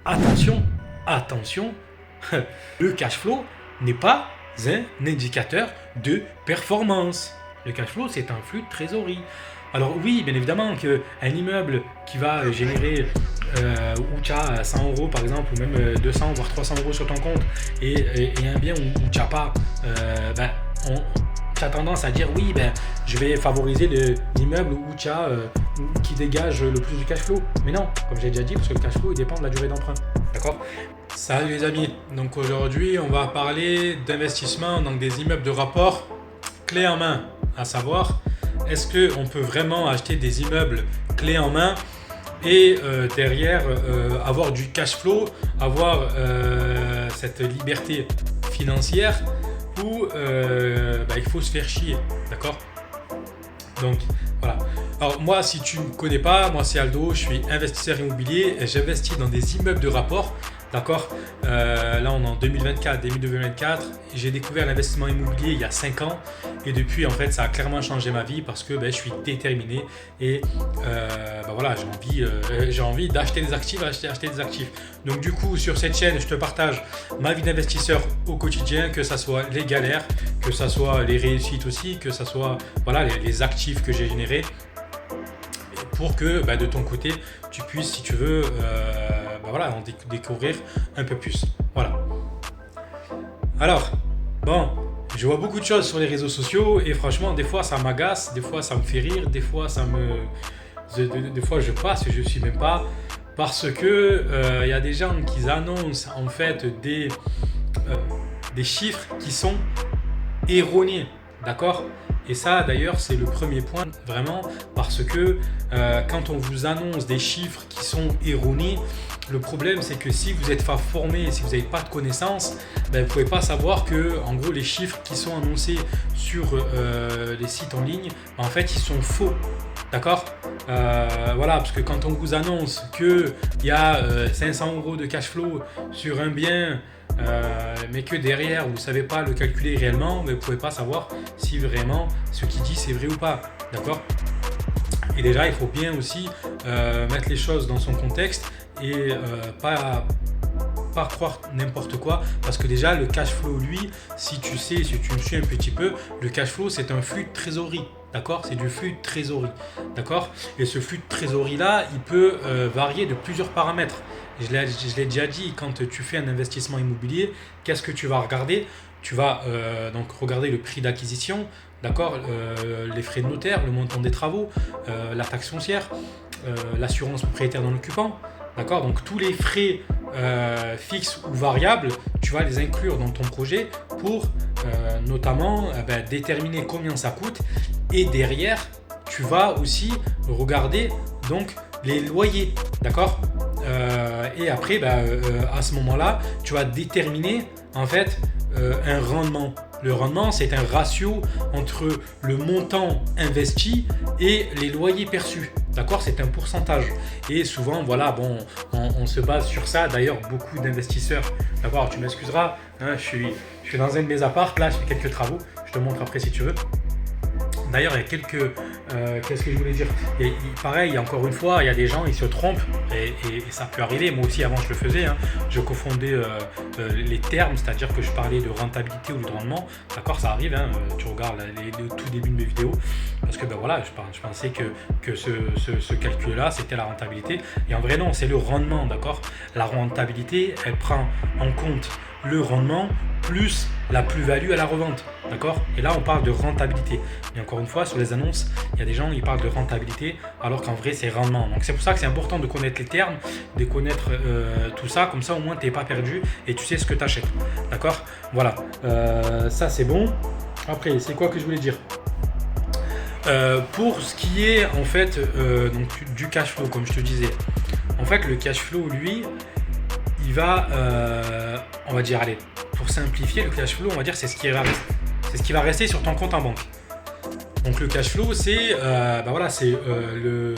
attention, attention, le cash flow n'est pas un indicateur de performance. Le cash flow, c'est un flux de trésorerie. Alors oui, bien évidemment qu'un immeuble qui va générer où tu as 100 euros par exemple, ou même 200 voire 300 euros sur ton compte, et un bien où tu n'as pas, tu as tendance à dire oui, je vais favoriser l'immeuble où tu as, qui dégage le plus de cash flow. Mais non, comme j'ai déjà dit, parce que le cash flow il dépend de la durée d'emprunt. D'accord? Salut les amis, donc aujourd'hui on va parler d'investissement dans des immeubles de rapport clé en main, à savoir est-ce qu'on peut vraiment acheter des immeubles clés en main et derrière avoir du cash flow, avoir cette liberté financière où il faut se faire chier, d'accord? Donc voilà. Alors moi, si tu ne me connais pas, moi c'est Aldo, je suis investisseur immobilier et j'investis dans des immeubles de rapport. D'accord, là on est en 2024, début 2024, j'ai découvert l'investissement immobilier il y a 5 ans et depuis en fait ça a clairement changé ma vie parce que je suis déterminé et voilà, j'ai envie d'acheter des actifs, acheter des actifs. Donc du coup sur cette chaîne je te partage ma vie d'investisseur au quotidien, que ça soit les galères, que ça soit les réussites aussi, que ça soit voilà, les actifs que j'ai générés pour que de ton côté tu puisses, si tu veux, en découvrir un peu plus. Voilà. Alors, bon, je vois beaucoup de choses sur les réseaux sociaux et franchement, des fois ça m'agace, des fois ça me fait rire, des fois des fois je passe et je suis même pas, parce que y a des gens qui annoncent en fait des chiffres qui sont erronés, d'accord? Et ça d'ailleurs c'est le premier point vraiment, parce que quand on vous annonce des chiffres qui sont erronés, le problème c'est que si vous n'êtes pas formé, si vous n'avez pas de connaissances, vous ne pouvez pas savoir que en gros les chiffres qui sont annoncés sur les sites en ligne, en fait ils sont faux. D'accord, voilà, parce que quand on vous annonce qu'il y a 500 euros de cash flow sur un bien, mais que derrière vous ne savez pas le calculer réellement, vous ne pouvez pas savoir si vraiment ce qu'il dit c'est vrai ou pas. D'accord. Et déjà il faut bien aussi mettre les choses dans son contexte et pas croire n'importe quoi, parce que déjà le cash flow, lui, si tu me suis un petit peu, le cash flow c'est un flux de trésorerie. D'accord, c'est du flux de trésorerie. D'accord, et ce flux de trésorerie là il peut varier de plusieurs paramètres. Je l'ai déjà dit, quand tu fais un investissement immobilier, qu'est-ce que tu vas regarder? Tu vas donc regarder le prix d'acquisition, d'accord, les frais de notaire, le montant des travaux, la taxe foncière, l'assurance propriétaire non occupant. D'accord, donc tous les frais fixes ou variables, tu vas les inclure dans ton projet pour notamment déterminer combien ça coûte. Et derrière, tu vas aussi regarder donc les loyers, d'accord. Et après, à ce moment-là, tu vas déterminer en fait un rendement. Le rendement, c'est un ratio entre le montant investi et les loyers perçus. D'accord, c'est un pourcentage. Et souvent, voilà, bon, on se base sur ça. D'ailleurs, beaucoup d'investisseurs, d'accord, tu m'excuseras, hein, je suis dans un de mes apparts, là, je fais quelques travaux. Je te montre après si tu veux. D'ailleurs, il y a quelques... qu'est-ce que je voulais dire? Pareil, encore une fois, il y a des gens, ils se trompent et ça peut arriver. Moi aussi, avant, je le faisais. Hein. Je confondais les termes, c'est-à-dire que je parlais de rentabilité ou de rendement. D'accord, ça arrive. Hein. Tu regardes le tout début de mes vidéos. Parce que voilà, je pensais que ce calcul-là, c'était la rentabilité. Et en vrai, non, c'est le rendement. D'accord, la rentabilité, elle prend en compte le rendement plus la plus-value à la revente, d'accord. Et là on parle de rentabilité, et encore une fois sur les annonces il y a des gens qui parlent de rentabilité alors qu'en vrai c'est rendement. Donc c'est pour ça que c'est important de connaître les termes, de connaître tout ça, comme ça au moins tu n'es pas perdu et tu sais ce que tu achètes, d'accord. Voilà, ça c'est bon. Après c'est quoi que je voulais dire? Pour ce qui est en fait donc, du cash flow, comme je te disais, en fait le cash flow lui il va on va dire, allez, pour simplifier, le cash flow, on va dire, c'est ce qui va rester sur ton compte en banque. Donc le cash flow, c'est voilà, c'est le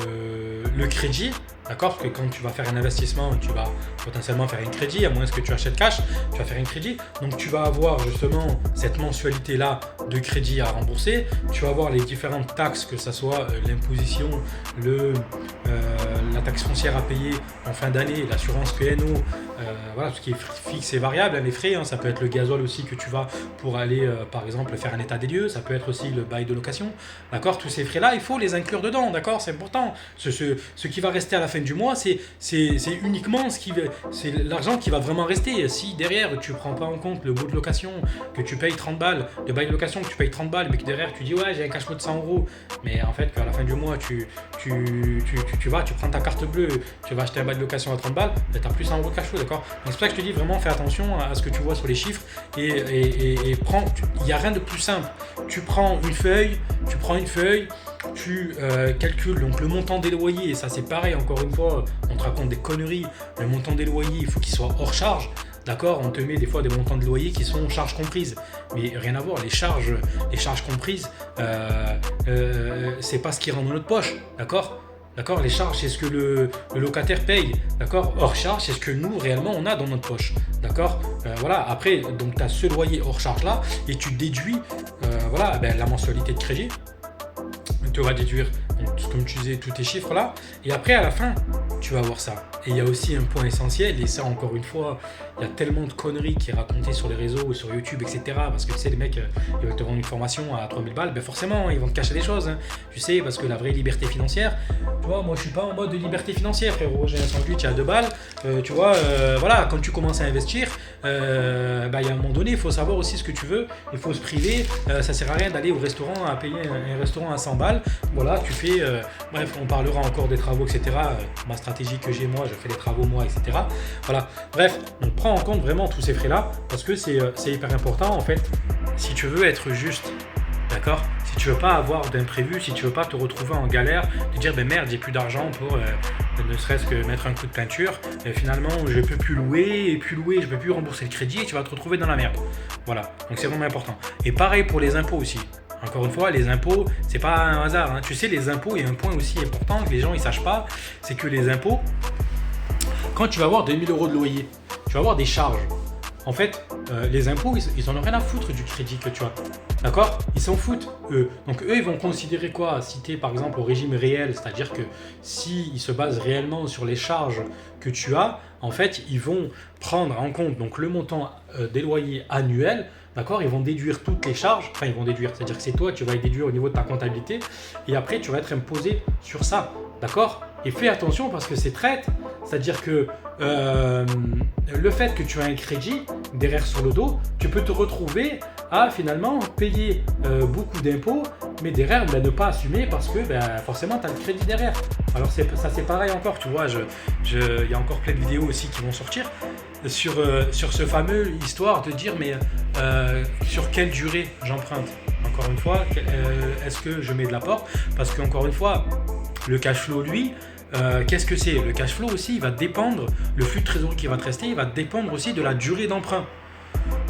le crédit. D'accord? Parce que quand tu vas faire un investissement, tu vas potentiellement faire un crédit, à moins que tu achètes cash, tu vas faire un crédit. Donc tu vas avoir justement cette mensualité-là de crédit à rembourser. Tu vas avoir les différentes taxes, que ce soit l'imposition, la taxe foncière à payer en fin d'année, l'assurance PNO, voilà, ce qui est fixe et variable, les frais, hein, ça peut être le gazole aussi que tu vas pour aller par exemple faire un état des lieux, ça peut être aussi le bail de location, d'accord? Tous ces frais-là, il faut les inclure dedans, d'accord? C'est important. Ce qui va rester à la fin du mois, c'est uniquement c'est l'argent qui va vraiment rester. Si derrière tu prends pas en compte le bout de location, que tu payes 30 balles, le bail de location que tu payes 30 balles, mais que derrière tu dis ouais j'ai un cash flow de 100 euros, mais en fait qu'à la fin du mois tu prends ta carte bleue, tu vas acheter un bail de location à 30 balles, tu n'as plus 100 euros de cash flow, d'accord? Donc c'est pour ça que je te dis vraiment fais attention à ce que tu vois sur les chiffres et prends, il n'y a rien de plus simple. Tu prends une feuille, tu calcules donc le montant des loyers, et ça c'est pareil, encore une fois, on te raconte des conneries, le montant des loyers, il faut qu'il soit hors charge, d'accord? On te met des fois des montants de loyer qui sont charges comprises, mais rien à voir, les charges comprises, c'est pas ce qui rentre dans notre poche, d'accord? D'accord, les charges, c'est ce que le locataire paye, d'accord? Hors charge, c'est ce que nous, réellement, on a dans notre poche, d'accord? Voilà, après, donc tu as ce loyer hors charge là, et tu déduis, la mensualité de crédit. Tu vas déduire, donc, comme tu disais, tous tes chiffres là, et après, à la fin, tu vas voir ça. Et il y a aussi un point essentiel, et ça, encore une fois, il y a tellement de conneries qui est racontées sur les réseaux ou sur YouTube, etc. Parce que tu sais, les mecs, ils veulent te vendre une formation à 3000 balles, ben forcément, ils vont te cacher des choses. Hein. Tu sais, parce que la vraie liberté financière, tu vois, moi je suis pas en mode de liberté financière, frérot. J'ai un sandwich à 2 balles, tu vois, voilà, quand tu commences à investir, il y a un moment donné, il faut savoir aussi ce que tu veux, il faut se priver, ça sert à rien d'aller au restaurant, à payer un restaurant à 100 balles. Voilà, tu fais, bref, on parlera encore des travaux, etc. Ma stratégie que j'ai, moi, je fais les travaux, moi, etc. Voilà, bref, on prend en compte vraiment tous ces frais-là, parce que c'est hyper important, en fait, si tu veux être juste, d'accord? Si tu veux pas avoir d'imprévu, si tu veux pas te retrouver en galère, te dire, ben merde, j'ai plus d'argent pour ne serait-ce que mettre un coup de peinture, et finalement, je peux plus louer, je peux plus rembourser le crédit, et tu vas te retrouver dans la merde. Voilà, donc c'est vraiment important. Et pareil pour les impôts aussi. Encore une fois, les impôts, c'est pas un hasard. Hein. Tu sais, les impôts, il y a un point aussi important que les gens ils sachent pas, c'est que les impôts, quand tu vas avoir 2000 euros de loyer, tu vas avoir des charges. En fait, les impôts, ils en ont rien à foutre du crédit que tu as. D'accord? Ils s'en foutent, eux. Donc eux, ils vont considérer quoi? Si tu es par exemple au régime réel, c'est-à-dire que s'ils se basent réellement sur les charges que tu as, en fait, ils vont prendre en compte donc, le montant des loyers annuels. D'accord? Ils vont déduire toutes les charges, enfin ils vont déduire, c'est-à-dire que c'est toi, tu vas les déduire au niveau de ta comptabilité et après tu vas être imposé sur ça, d'accord? Et fais attention parce que c'est traite, c'est-à-dire que le fait que tu as un crédit derrière sur le dos, tu peux te retrouver à finalement payer beaucoup d'impôts, mais derrière ne pas assumer parce que forcément tu as le crédit derrière. Alors ça c'est pareil encore, tu vois, il y a encore plein de vidéos aussi qui vont sortir sur ce fameux histoire de dire mais sur quelle durée j'emprunte. Encore une fois, est-ce que je mets de l'apport? Parce qu'encore une fois, le cash flow, lui, qu'est-ce que c'est? Le cash flow aussi, il va dépendre, le flux de trésorerie qui va te rester, il va dépendre aussi de la durée d'emprunt.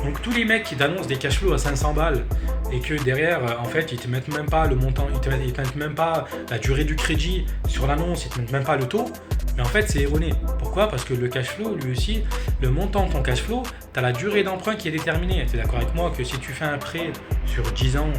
Donc tous les mecs qui t'annoncent des cash flows à 500 balles et que derrière, en fait, ils te mettent même pas le montant, ils te mettent même pas la durée du crédit sur l'annonce, ils te mettent même pas le taux, mais en fait c'est erroné. Pourquoi? Parce que le cash flow, lui aussi, le montant de ton cash flow, tu as la durée d'emprunt qui est déterminée. Tu es d'accord avec moi que si tu fais un prêt sur 10 ans,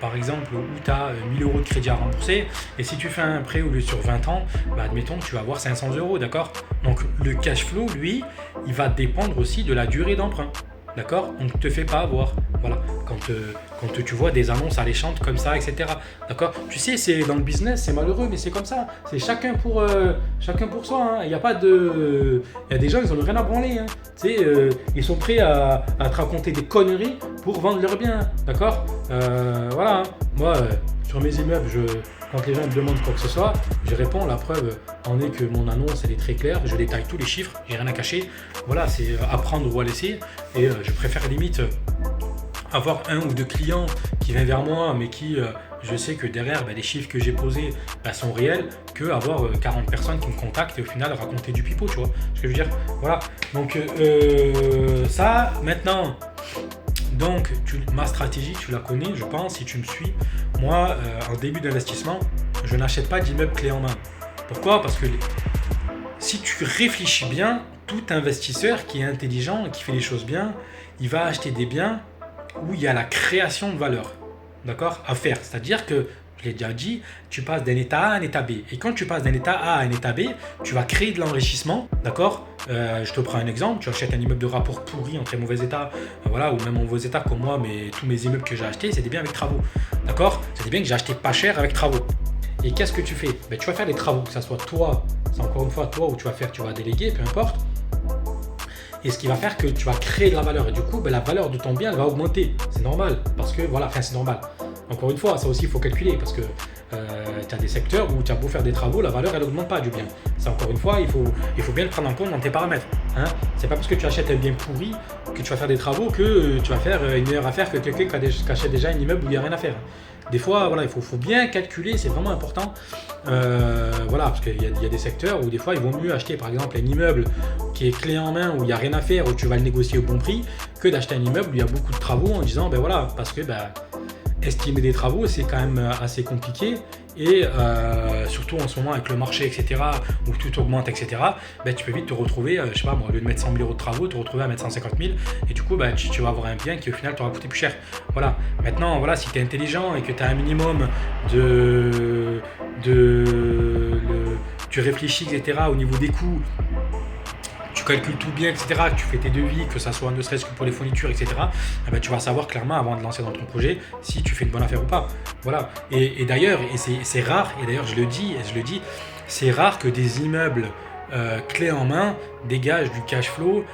par exemple, où tu as 1000 euros de crédit à rembourser, et si tu fais un prêt au lieu sur 20 ans, admettons que tu vas avoir 500 euros, d'accord? Donc le cash flow, lui, il va dépendre aussi de la durée d'emprunt. D'accord? On ne te fait pas avoir. Voilà. Quand tu vois des annonces alléchantes comme ça, etc. D'accord? Tu sais, c'est dans le business, c'est malheureux, mais c'est comme ça. C'est chacun pour soi. Hein. Il y a pas de. Il y a des gens, ils en ont rien à branler. Hein. Tu sais, ils sont prêts à te raconter des conneries pour vendre leurs biens. D'accord? Voilà. Hein. Moi, sur mes immeubles, quand les gens me demandent quoi que ce soit, je réponds, la preuve en est que mon annonce elle est très claire, je détaille tous les chiffres, j'ai rien à cacher. Voilà, c'est à prendre ou à laisser. Et je préfère limite avoir 1 ou 2 clients qui viennent vers moi, mais qui, je sais que derrière, les chiffres que j'ai posés sont réels, que avoir 40 personnes qui me contactent et au final raconter du pipeau, tu vois ce que je veux dire. Voilà, donc ça, maintenant... Donc, ma stratégie, tu la connais, je pense, si tu me suis. Moi, en début d'investissement, je n'achète pas d'immeuble clé en main. Pourquoi? Parce que si tu réfléchis bien, tout investisseur qui est intelligent et qui fait les choses bien, il va acheter des biens où il y a la création de valeur, d'accord, à faire. C'est-à-dire que, je l'ai déjà dit, tu passes d'un état A à un état B. Et quand tu passes d'un état A à un état B, tu vas créer de l'enrichissement, d'accord. Je te prends un exemple, tu achètes un immeuble de rapport pourri en très mauvais état, voilà, ou même en mauvais état comme moi, mais tous mes immeubles que j'ai achetés, c'est des biens avec travaux, d'accord. C'est des biens que j'ai achetés pas cher avec travaux. Et qu'est-ce que tu fais? Tu vas faire des travaux, que ce soit toi, c'est encore une fois toi où tu vas déléguer, peu importe. Et ce qui va faire que tu vas créer de la valeur. Et du coup, la valeur de ton bien, elle va augmenter. C'est normal. Parce que, voilà, c'est normal. Encore une fois, ça aussi, il faut calculer. Parce que tu as des secteurs où tu as beau faire des travaux, la valeur, elle n'augmente pas du bien. C'est encore une fois, il faut bien le prendre en compte dans tes paramètres. Hein. C'est pas parce que tu achètes un bien pourri que tu vas faire des travaux que tu vas faire une meilleure affaire que quelqu'un qui achète déjà un immeuble où il n'y a rien à faire. Des fois, voilà, il faut bien calculer, c'est vraiment important. Voilà, parce qu'il y a des secteurs où des fois, il vaut mieux acheter par exemple un immeuble qui est clé en main, où il n'y a rien à faire, où tu vas le négocier au bon prix, que d'acheter un immeuble où il y a beaucoup de travaux en disant, voilà, parce que estimer des travaux, c'est quand même assez compliqué. Et surtout en ce moment avec le marché, etc., où tout augmente, etc., tu peux vite te retrouver, je sais pas moi, au lieu de mettre 100 000 euros de travaux, te retrouver à mettre 150 000, et du coup, tu vas avoir un bien qui au final t'aura coûté plus cher. Voilà. Maintenant, voilà, si tu es intelligent et que tu as un minimum tu réfléchis, etc., au niveau des coûts, tu calcules tout bien, etc., que tu fais tes devis, que ça soit ne serait-ce que pour les fournitures, etc., tu vas savoir clairement avant de lancer dans ton projet si tu fais une bonne affaire ou pas. Voilà. Et d'ailleurs, c'est rare, et d'ailleurs je le dis, c'est rare que des immeubles clés en main dégagent du cash flow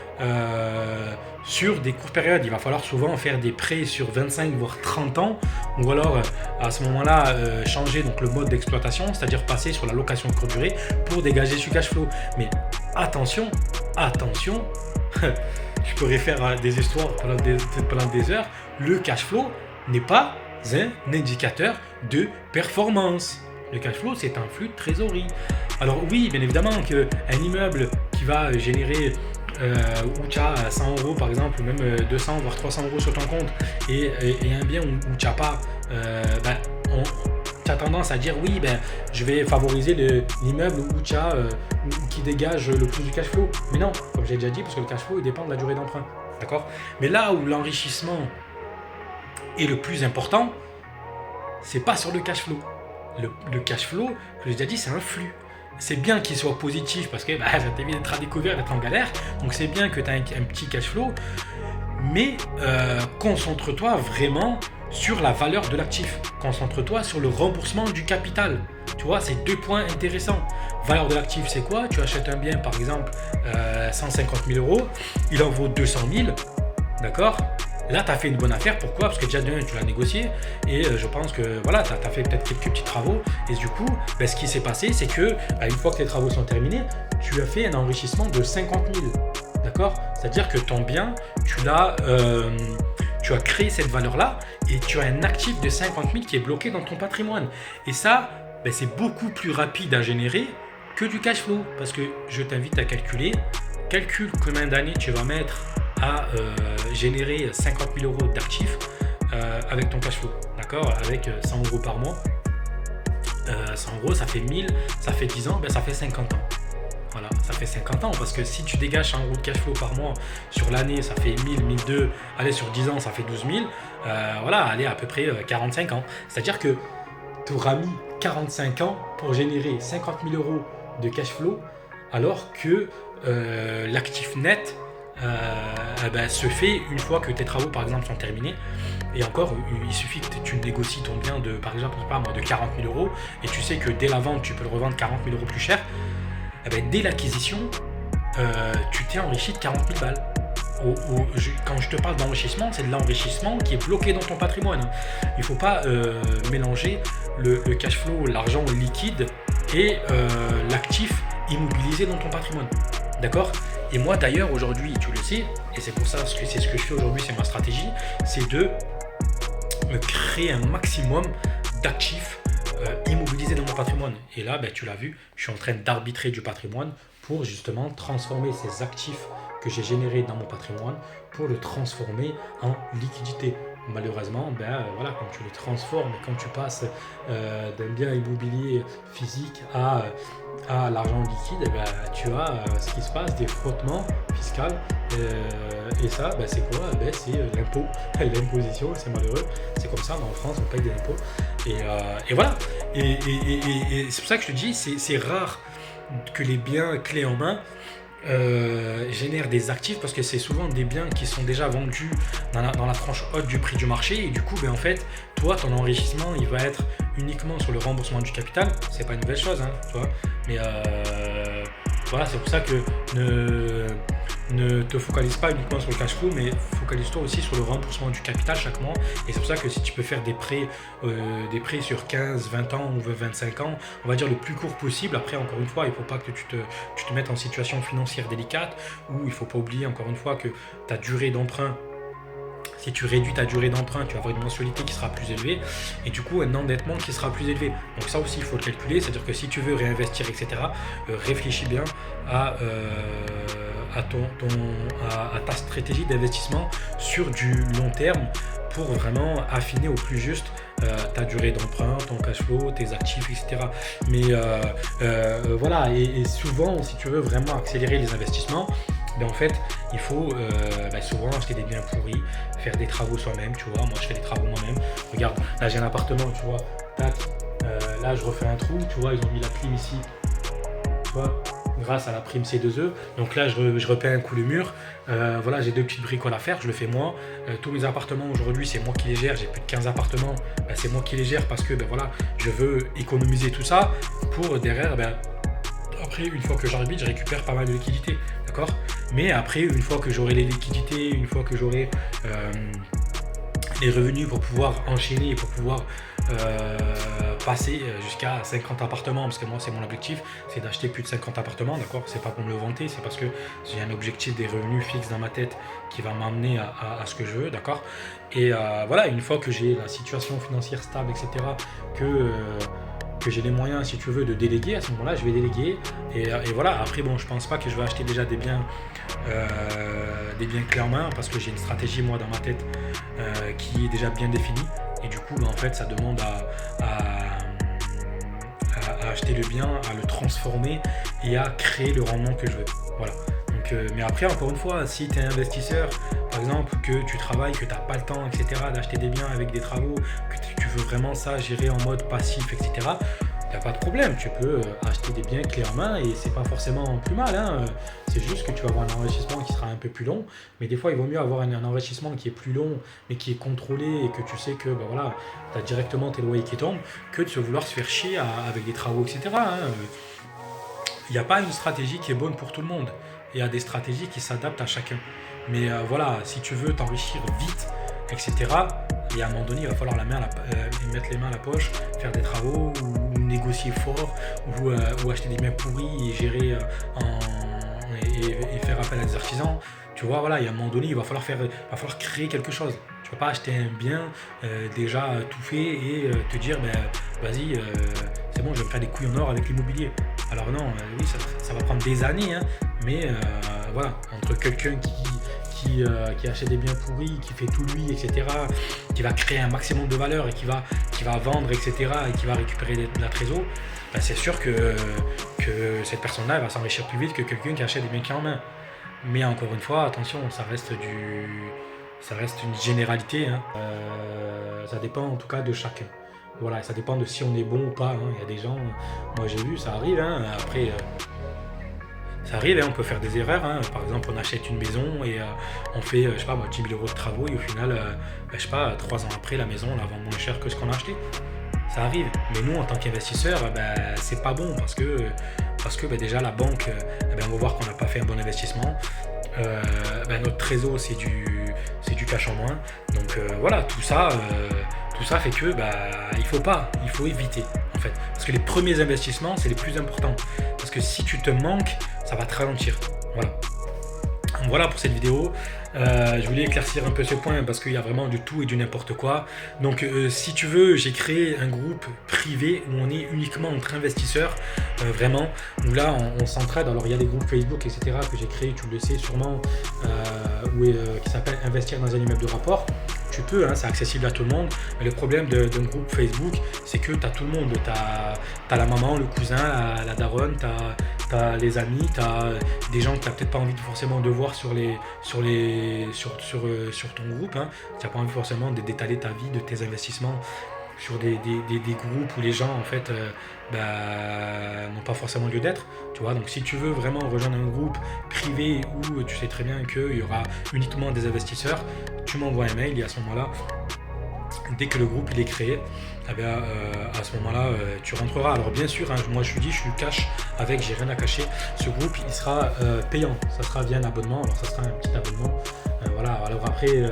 sur des courtes périodes. Il va falloir souvent faire des prêts sur 25 voire 30 ans, ou alors à ce moment-là changer donc le mode d'exploitation, c'est-à-dire passer sur la location de courte durée pour dégager du cash flow. Mais attention, je pourrais faire des histoires pendant des heures. Le cash flow n'est pas un indicateur de performance. Le cash flow, c'est un flux de trésorerie. Alors oui, bien évidemment qu'un immeuble qui va générer où tu as 100 euros par exemple, ou même 200 voire 300 euros sur ton compte, et un bien où tu n'as pas, tu as tendance à dire oui, je vais favoriser l'immeuble où tu as, qui dégage le plus du cash flow. Mais non, comme j'ai déjà dit, parce que le cash flow il dépend de la durée d'emprunt. D'accord? Mais là où l'enrichissement est le plus important, c'est pas sur le cash flow. Le cash flow, que j'ai déjà dit, c'est un flux. C'est bien qu'il soit positif parce que ça t'évite d'être à découvert, d'être en galère. Donc c'est bien que tu as un petit cash flow. Mais concentre-toi vraiment sur la valeur de l'actif. Concentre-toi sur le remboursement du capital. Tu vois, c'est deux points intéressants. Valeur de l'actif, c'est quoi? Tu achètes un bien, par exemple, 150 000 euros. Il en vaut 200 000. D'accord? Là, tu as fait une bonne affaire. Pourquoi? Parce que déjà, tu l'as négocié. Et je pense que voilà, tu as fait peut-être quelques petits travaux. Et du coup, ce qui s'est passé, c'est que une fois que tes travaux sont terminés, tu as fait un enrichissement de 50 000. D'accord? C'est-à-dire que ton bien, tu as créé cette valeur-là et tu as un actif de 50 000 qui est bloqué dans ton patrimoine. Et ça, c'est beaucoup plus rapide à générer que du cash flow. Parce que je t'invite à calcule combien d'années tu vas mettre à générer 50 000 euros d'actifs avec ton cash flow, d'accord, avec 100 euros par mois. 100 euros, ça fait 1000, ça fait 10 ans, ça fait 50 ans. Voilà, ça fait 50 ans parce que si tu dégages 100 euros de cash flow par mois sur l'année, ça fait 1000, 1002, allez, sur 10 ans, ça fait 12 000. Voilà, allez, à peu près 45 ans. C'est-à-dire que tu auras mis 45 ans pour générer 50 000 euros de cash flow alors que l'actif net se fait une fois que tes travaux par exemple sont terminés. Et encore, il suffit que tu négocies ton bien de, par exemple, de 40 000 euros et tu sais que dès la vente tu peux le revendre 40 000 euros plus cher. Dès l'acquisition tu t'es enrichi de 40 000 balles. Quand je te parle d'enrichissement, c'est de l'enrichissement qui est bloqué dans ton patrimoine. Il ne faut pas mélanger le cash flow, l'argent liquide et l'actif immobilisé dans ton patrimoine. D'accord? Et moi d'ailleurs aujourd'hui, tu le sais, et c'est pour ça que c'est ce que je fais aujourd'hui, c'est ma stratégie, c'est de me créer un maximum d'actifs immobilisés dans mon patrimoine. Et là, tu l'as vu, je suis en train d'arbitrer du patrimoine pour justement transformer ces actifs que j'ai générés dans mon patrimoine pour le transformer en liquidité. malheureusement, voilà, quand tu le transformes et quand tu passes d'un bien immobilier physique à l'argent liquide, tu as ce qui se passe, des frottements fiscaux. Et ça, c'est quoi? C'est l'impôt, l'imposition, c'est malheureux. C'est comme ça, en France, on paye des impôts. Et voilà. Et c'est pour ça que je te dis, c'est rare que les biens clés en main génèrent des actifs, parce que c'est souvent des biens qui sont déjà vendus dans la tranche haute du prix du marché, et du coup en fait toi ton enrichissement il va être uniquement sur le remboursement du capital. C'est pas une nouvelle chose, hein, tu vois, mais voilà, c'est pour ça que ne te focalise pas uniquement sur le cash flow, mais focalise-toi aussi sur le remboursement du capital chaque mois. Et c'est pour ça que si tu peux faire des prêts sur 15, 20 ans ou 25 ans, on va dire le plus court possible. Après, encore une fois, il ne faut pas que tu te mettes en situation financière délicate, ou il ne faut pas oublier encore une fois que ta durée d'emprunt, si tu réduis ta durée d'emprunt, tu vas avoir une mensualité qui sera plus élevée et du coup un endettement qui sera plus élevé. Donc ça aussi il faut le calculer, c'est-à-dire que si tu veux réinvestir, etc., réfléchis bien à ta stratégie d'investissement sur du long terme pour vraiment affiner au plus juste ta durée d'emprunt, ton cash flow, tes actifs, etc. Mais voilà, et souvent si tu veux vraiment accélérer les investissements, en fait, il faut souvent acheter des biens pourris, faire des travaux soi-même, tu vois. Moi, je fais des travaux moi-même. Regarde, là, j'ai un appartement, tu vois. Tac, là, je refais un trou, tu vois. Ils ont mis la clim ici, tu vois, grâce à la prime C2E. Donc là, je repeins un coup le mur. Voilà, j'ai 2 petites bricoles à faire, je le fais moi. Tous mes appartements, aujourd'hui, c'est moi qui les gère. J'ai plus de 15 appartements. C'est moi qui les gère parce que, voilà, je veux économiser tout ça pour derrière, après, une fois que j'arbitre, je récupère pas mal de liquidités, d'accord? Mais après, une fois que j'aurai les liquidités, une fois que j'aurai les revenus pour pouvoir enchaîner et pour pouvoir passer jusqu'à 50 appartements, parce que moi, c'est mon objectif, c'est d'acheter plus de 50 appartements, d'accord? C'est pas pour me le vanter, c'est parce que j'ai un objectif des revenus fixes dans ma tête qui va m'amener à ce que je veux, d'accord? Et voilà, une fois que j'ai la situation financière stable, etc., que j'ai les moyens, si tu veux, de déléguer, à ce moment-là, je vais déléguer. Et voilà, après, bon, je pense pas que je vais acheter déjà des biens clés en main, parce que j'ai une stratégie, moi, dans ma tête, qui est déjà bien définie. Et du coup, en fait, ça demande à acheter le bien, à le transformer et à créer le rendement que je veux. Voilà. Donc, mais après, encore une fois, si tu es investisseur, par exemple, que tu travailles, que tu n'as pas le temps, etc., d'acheter des biens avec des travaux, que tu veux vraiment ça gérer en mode passif, etc., il n'y a pas de problème. Tu peux acheter des biens clés en main et c'est pas forcément plus mal, hein. C'est juste que tu vas avoir un enrichissement qui sera un peu plus long. Mais des fois, il vaut mieux avoir un enrichissement qui est plus long, mais qui est contrôlé et que tu sais que voilà, tu as directement tes loyers qui tombent, que de vouloir se faire chier avec des travaux, etc., hein. Il n'y a pas une stratégie qui est bonne pour tout le monde. Il y a des stratégies qui s'adaptent à chacun. Mais voilà, si tu veux t'enrichir vite, etc., et à un moment donné, il va falloir mettre les mains à la poche, faire des travaux, ou négocier fort, ou acheter des biens pourris et gérer et faire appel à des artisans. Tu vois, voilà, il y a un moment donné, il va falloir créer quelque chose. Tu ne vas pas acheter un bien déjà tout fait et te dire, vas-y, c'est bon, je vais me faire des couilles en or avec l'immobilier. Alors non, oui, ça va prendre des années, hein, mais voilà, entre quelqu'un qui achète des biens pourris, qui fait tout lui, etc., qui va créer un maximum de valeur et qui va vendre, etc., et qui va récupérer de la trésor, c'est sûr que cette personne-là va s'enrichir plus vite que quelqu'un qui achète des biens clés en main. Mais encore une fois, attention, ça reste une généralité, hein. Ça dépend en tout cas de chacun. Voilà, ça dépend de si on est bon ou pas, hein. Il y a des gens, moi j'ai vu, ça arrive, hein. Après, ça arrive, hein, on peut faire des erreurs, hein. Par exemple, on achète une maison et on fait, je sais pas, 10 000 euros de travaux et au final, je sais pas, 3 ans après, la maison, on la vend moins cher que ce qu'on a acheté. Ça arrive. Mais nous, en tant qu'investisseurs, c'est pas bon parce que déjà la banque, on va voir qu'on n'a pas fait un bon investissement. Notre trésor, c'est du cash en moins. Donc voilà, tout ça fait que il faut éviter en fait. Parce que les premiers investissements, c'est les plus importants. Parce que si tu te manques, ça va te ralentir. Voilà. Donc voilà pour cette vidéo. Je voulais éclaircir un peu ce point parce qu'il y a vraiment du tout et du n'importe quoi. Donc si tu veux, j'ai créé un groupe privé où on est uniquement entre investisseurs, vraiment, où là on s'entraide. Alors il y a des groupes Facebook, etc., que j'ai créé, tu le sais sûrement, qui s'appelle Investir dans un immeuble de rapport. tu peux, hein, c'est accessible à tout le monde. Mais le problème d'un groupe Facebook, c'est que tu as tout le monde. Tu as la maman, le cousin, la daronne, tu as les amis, tu as des gens que tu n'as peut-être pas envie forcément de voir sur ton groupe. Hein. Tu n'as pas envie forcément d'étaler ta vie, de tes investissements sur des groupes où les gens en fait n'ont pas forcément lieu d'être, tu vois. Donc si tu veux vraiment rejoindre un groupe privé où tu sais très bien qu'il y aura uniquement des investisseurs, tu m'envoies un mail et à ce moment-là, dès que le groupe il est créé, à ce moment-là tu rentreras. Alors bien sûr, hein, moi je suis cash avec, j'ai rien à cacher. Ce groupe il sera payant, ça sera via un abonnement, alors ça sera un petit abonnement. Voilà, alors après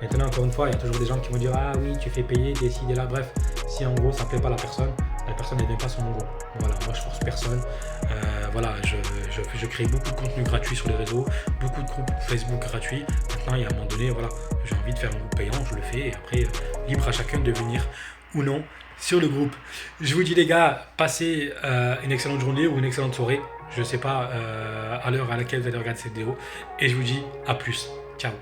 maintenant, encore une fois, il y a toujours des gens qui vont dire ah oui, tu fais payer, décider là. Bref, si en gros ça plaît pas à la personne ne vient pas sur mon groupe. Voilà, moi je force personne. Voilà, je crée beaucoup de contenu gratuit sur les réseaux, beaucoup de groupes Facebook gratuits. Maintenant, il y a un moment donné, voilà, j'ai envie de faire un groupe payant, je le fais. Et après, libre à chacun de venir ou non sur le groupe. Je vous dis les gars, passez une excellente journée ou une excellente soirée. Je sais pas à l'heure à laquelle vous allez regarder cette vidéo. Et je vous dis à plus. Ciao.